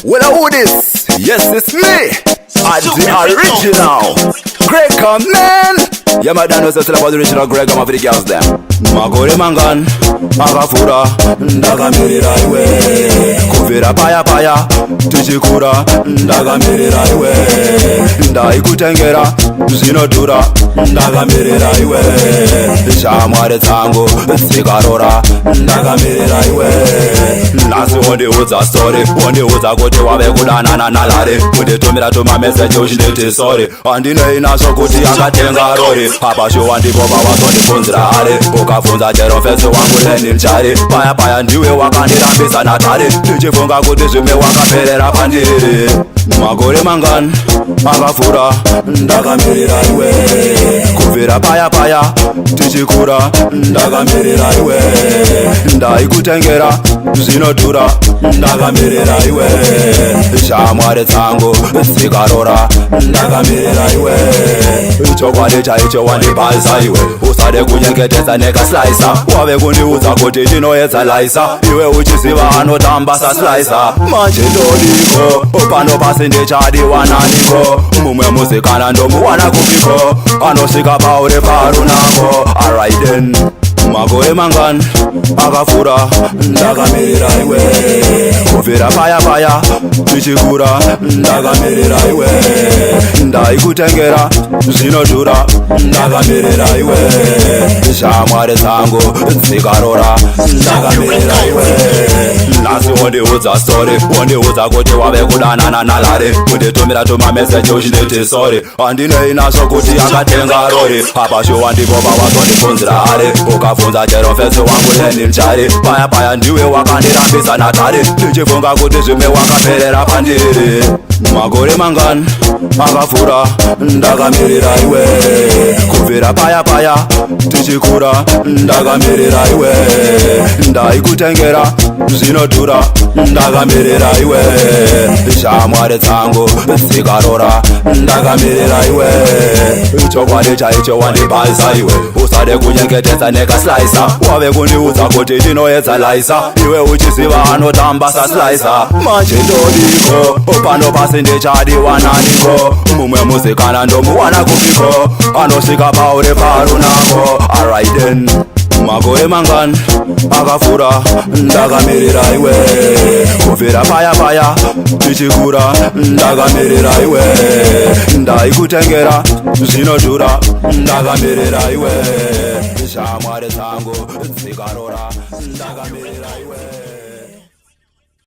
Well, who this? Yes, it's me. I'm the original Greg, man. Yeah, my dad knows about the original Greg. I'm for the girls there. Magore mangan, magafura, ndagamirira iwe. Kuvira paya paya, tichikura, ndagamirira iwe. Ndaikutengera, zinodura, ndagamirira iwe. Shamwari dzangu, sikarora, ndagamirira iwe. Nasi wondiudza story, wondiudza kuti wave kudanana nalare. Kunditumira tuma message uchinditi sorry. Andinei nazvo kuti akatenga rori. Papasho wandipo pawazondifunzira hari. Ukafunza chero fesi wangu leni mchari. Paya paya ndiwe wakandirambisa natari. Ndichifunga kuti zvimwe wakaperera pandiri. Magore mangani akafura, ndakamirira iwe. Kubvira paya paya tichikura, ndakamirira iwe. Ndaikutengera zvinodhura, ndakamirira iwe. Shamwari dzangu dzikarora, ndakamirira iwe. Chokwadi chaicho wandibhaisa iwe. Usade kunyengetedza nekaslicer. Wave kundiudza kuti ndinoedza laisa. Iwe uchiziva anotamba saslicer. Manje ndodiko pano pasi ndichadiwa naniko. Mumwe musikana ndomuwana kupiko. Anosvika pauri parunako. Alright then. Magore mangani akafura, ndakamirira iwe. Kubvira paya paya tichikura, ndakamirira iwe. Ndaikutengera zvinodhura, ndakamirira iwe. Shamwari dzangu dzikarora, ndakamirira iwe. Nasi wondiudza story, wondiudza kuti wave kudanana nalare. Kunditumira tuma message uchinditi sorry. Andinei nazvo kuti akatenga rori. Papasho wandipo pawazondifunzira hari. Ukafunza chero fesi wangu leni mchari. Paya paya ndiwe wakandirambisa natari. Ndichifunga kuti zvimwe wakaperera pandiri. Magore mangani akafura, ndakamirira iwe. Kubvira paya paya tichikura, ndakamirira iwe. Ndaikutengera zvinodhura, ndakamirira iwe. Shamwari dzangu dzikarora, ndakamirira iwe. Chokwadi chaicho wandibhaisa iwe. Usade kunyengetedza nekaslicer. Wave kundiudza kuti ndinoedza laisa. Iwe uchiziva anotamba saslicer. Manje ndodiko pano pasi ndichadiwa naniko. Mumwe musikana ndomuwana kupiko. Anosvika pauri parunako. Alright then. Magore mangani akafura, ndakamirira iwe. Kubvira paya paya tichikura, ndakamirira iwe. Ndaikutengera zvinodhura, ndakamirira iwe. Shamwari dzangu dzikarora, ndakamirira